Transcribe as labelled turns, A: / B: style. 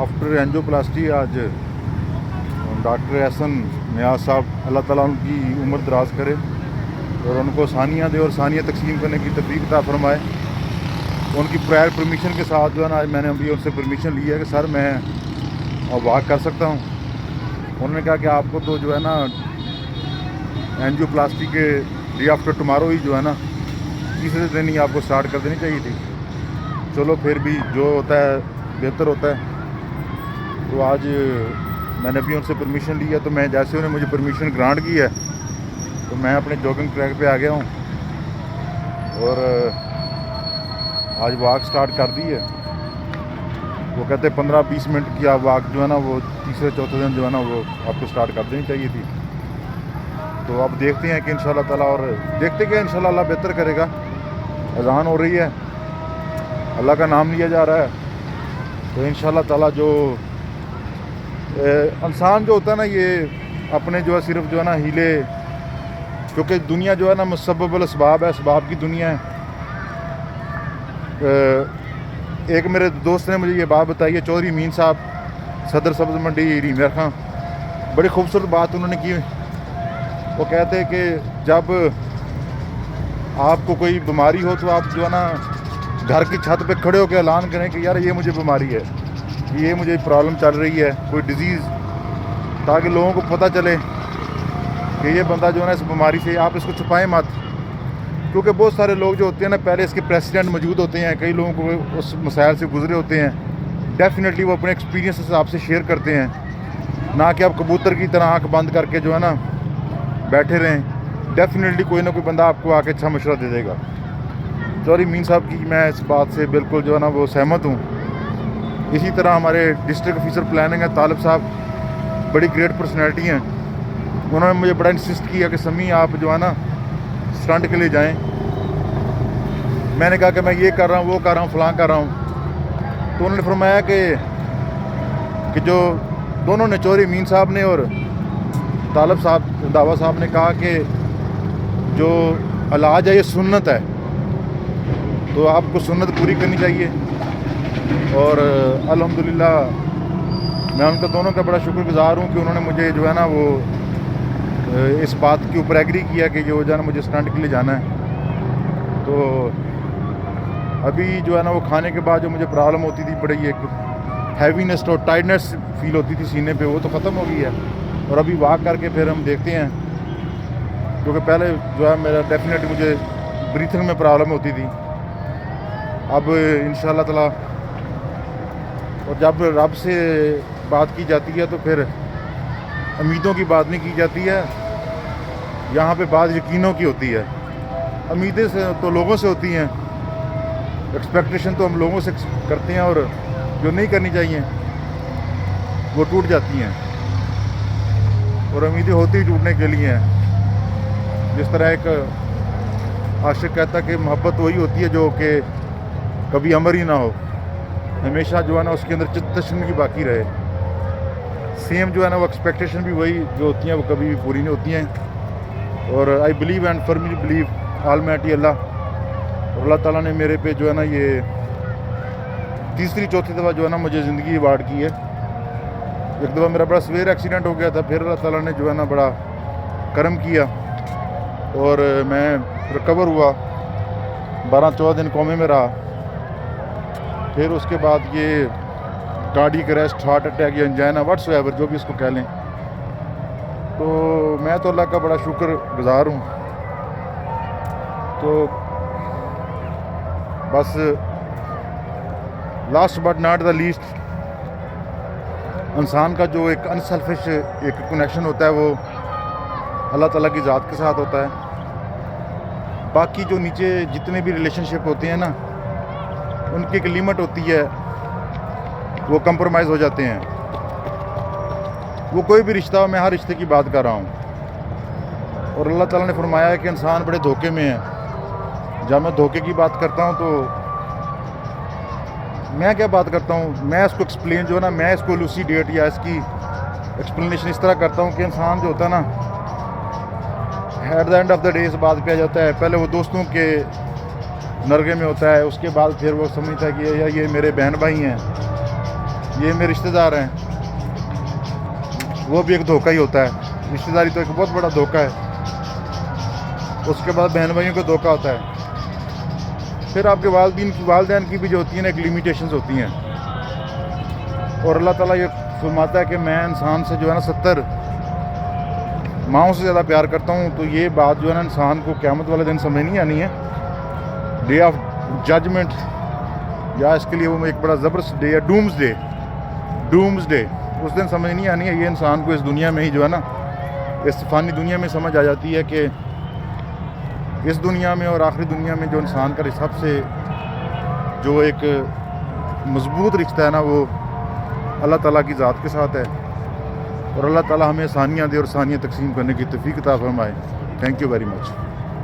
A: After اینجیوپلاسٹی آج doctor احسن نیاز صاحب اللہ تعالیٰ ان کی عمر دراز کرے اور ان کو ثانیہ دے اور ثانیہ تقسیم کرنے کی توفیق عطا فرمائے. ان کی پرائر پرمیشن کے ساتھ جو ہے نا آج میں نے ابھی ان سے پرمیشن لی ہے کہ سر میں واک کر سکتا ہوں. انہوں نے کہا کہ آپ کو تو جو ہے نا اینجیوپلاسٹی کے ڈے آفٹر ٹمارو ہی جو ہے نا تیسرے دن ہی آپ کو سٹارٹ کر دینی چاہیے تھی. چلو پھر بھی جو ہوتا ہے بہتر ہوتا ہے. تو آج میں نے ابھی ان سے پرمیشن لی ہے تو میں جیسے انہیں مجھے پرمیشن گرانٹ کی ہے تو میں اپنے جاگنگ ٹریک پہ آ گیا ہوں اور آج واک سٹارٹ کر دی ہے. وہ کہتے 15-20 منٹ کی آپ واک جو ہے نا وہ تیسرے چوتھے دن جو ہے نا وہ آپ کو سٹارٹ کر دینی چاہیے تھی. تو اب دیکھتے ہیں کہ انشاءاللہ تعالیٰ اور دیکھتے کہ انشاءاللہ اللہ بہتر کرے گا. اذان ہو رہی ہے, اللہ کا نام لیا جا رہا ہے تو انشاءاللہ تعالیٰ جو انسان جو ہوتا ہے نا یہ اپنے جو ہے صرف جو ہے نا ہیلے, کیونکہ دنیا جو ہے نا مسبب الاسباب ہے, اسباب کی دنیا ہے. ایک میرے دوست نے مجھے یہ بات بتائی ہے, چودھری امین صاحب صدر سبز منڈی ریمیر خان, بڑی خوبصورت بات انہوں نے کی. وہ کہتے ہیں کہ جب آپ کو کوئی بیماری ہو تو آپ جو ہے نا گھر کی چھت پہ کھڑے ہو کے اعلان کریں کہ یار یہ مجھے بیماری ہے, یہ مجھے پرابلم چل رہی ہے, کوئی ڈیزیز, تاکہ لوگوں کو پتہ چلے کہ یہ بندہ جو ہے نا اس بیماری سے, آپ اس کو چھپائیں مت. کیونکہ بہت سارے لوگ جو ہوتے ہیں نا پہلے اس کے پریسیڈنٹ موجود ہوتے ہیں, کئی لوگوں کو اس مسائل سے گزرے ہوتے ہیں, ڈیفینیٹلی وہ اپنے ایکسپیرینس آپ سے شیئر کرتے ہیں, نہ کہ آپ کبوتر کی طرح آنکھ بند کر کے جو ہے نا بیٹھے رہیں. ڈیفینیٹلی کوئی نہ کوئی بندہ آپ کو آ کے اچھا مشورہ دے دے گا. چودھری امین صاحب کی میں اس بات سے بالکل جو ہے نا وہ سہمت ہوں. اسی طرح ہمارے ڈسٹرکٹ آفیسر پلاننگ ہے طالب صاحب, بڑی گریٹ پرسنالٹی ہیں. انہوں نے مجھے بڑا انسسٹ کیا کہ سمی آپ جو ہے نا اسٹنٹ کے لیے جائیں. میں نے کہا کہ میں یہ کر رہا ہوں, وہ کر رہا ہوں, فلاں کر رہا ہوں. تو انہوں نے فرمایا کہ جو دونوں نے, چودھری امین صاحب نے اور طالب صاحب رنداوا صاحب نے کہا کہ جو علاج ہے یہ سنت ہے, تو آپ کو سنت پوری کرنی چاہیے. اور الحمدللہ میں ان کا دونوں کا بڑا شکر گزار ہوں کہ انہوں نے مجھے جو ہے نا وہ اس بات کے اوپر ایگری کیا کہ جو ہے نا مجھے اسٹنٹ کے لیے جانا ہے. تو ابھی جو ہے نا وہ کھانے کے بعد جو مجھے پرابلم ہوتی تھی, بڑی ایک ہیوینس اور ٹائٹنس فیل ہوتی تھی سینے پہ, وہ تو ختم ہو گئی ہے. اور ابھی واک کر کے پھر ہم دیکھتے ہیں, کیونکہ پہلے جو ہے میرا ڈیفینیٹلی مجھے بریتھنگ میں پرابلم ہوتی تھی. اب انشاءاللہ تعالیٰ اور جب رب سے بات کی جاتی ہے تو پھر امیدوں کی بات نہیں کی جاتی ہے, یہاں پہ بات یقینوں کی ہوتی ہے. امیدیں سے تو لوگوں سے ہوتی ہیں, ایکسپیکٹیشن تو ہم لوگوں سے کرتے ہیں, اور جو نہیں کرنی چاہیے وہ ٹوٹ جاتی ہیں, اور امیدیں ہوتی ہی ٹوٹنے کے لیے ہیں. جس طرح ایک عاشق کہتا کہ محبت وہی ہوتی ہے جو کہ کبھی امر ہی نہ ہو, ہمیشہ جو ہے نا اس کے اندر چتشن کی باقی رہے. سیم جو ہے نا وہ ایکسپیکٹیشن بھی وہی جو ہوتی ہیں وہ کبھی بھی پوری نہیں ہوتی ہیں. اور I believe and firmly believe almighty Allah, اور اللہ تعالیٰ نے میرے پہ جو ہے نا یہ تیسری چوتھی دفعہ جو ہے نا مجھے زندگی ایوارڈ کی ہے. ایک دفعہ میرا بڑا سویر ایکسیڈنٹ ہو گیا تھا, پھر اللہ تعالیٰ نے جو ہے نا بڑا کرم کیا اور میں ریکور ہوا, 12-14 دن کومے میں رہا. پھر اس کے بعد یہ کارڈیک اریسٹ, ہارٹ اٹیک یا انجائنا واٹس ایور جو بھی اس کو کہہ لیں, تو میں تو اللہ کا بڑا شکر گزار ہوں. تو بس last but not the least, انسان کا جو ایک انسیلفش ایک کنیکشن ہوتا ہے وہ اللہ تعالیٰ کی ذات کے ساتھ ہوتا ہے. باقی جو نیچے جتنے بھی ریلیشن شپ ہوتے ہیں نا ان کی ایک لمٹ ہوتی ہے, وہ کمپرومائز ہو جاتے ہیں. وہ کوئی بھی رشتہ ہو, میں ہر رشتے کی بات کر رہا ہوں, اور اللہ تعالیٰ نے فرمایا ہے کہ انسان بڑے دھوکے میں ہے. جب میں دھوکے کی بات کرتا ہوں تو میں کیا بات کرتا ہوں, میں اس کو ایکسپلین جو ہے نا, میں اس کو لوسیڈیٹ یا اس کی ایکسپلینیشن اس طرح کرتا ہوں کہ انسان جو ہوتا ہے نا at the end of the day اس بات پہ آ جاتا ہے, پہلے وہ دوستوں کے نرگے میں ہوتا ہے, اس کے بعد پھر وہ سمجھتا ہے کہ یہ میرے بہن بھائی ہیں, یہ میرے رشتہ دار ہیں، وہ بھی ایک دھوکہ ہی ہوتا ہے. رشتہ داری تو ایک بہت بڑا دھوکہ ہے. اس کے بعد بہن بھائیوں کو دھوکہ ہوتا ہے. پھر آپ کے والدین کی بھی جو ہوتی ہیں نا ایک لیمیٹیشنز ہوتی ہیں. اور اللہ تعالیٰ یہ فرماتا ہے کہ میں انسان سے جو ہے نا 70 ماؤں سے زیادہ پیار کرتا ہوں. تو یہ بات جو ہے نا انسان کو قیامت والے دن سمجھ نہیں آنی ہے. ڈے آف ججمنٹ، یا اس کے لیے وہ ایک بڑا زبردست ڈے ہے، ڈومز ڈے. اس دن سمجھ نہیں آنی ہے. یہ انسان کو اس دنیا میں ہی جو ہے نا اس فانی دنیا میں سمجھ آ جاتی ہے کہ اس دنیا میں اور آخری دنیا میں جو انسان کا سب سے جو ایک مضبوط رشتہ ہے نا وہ اللہ تعالیٰ کی ذات کے ساتھ ہے. اور اللہ تعالیٰ ہمیں آسانیاں دے اور آسانیاں تقسیم کرنے کی توفیق عطا فرمائے. Thank you very much.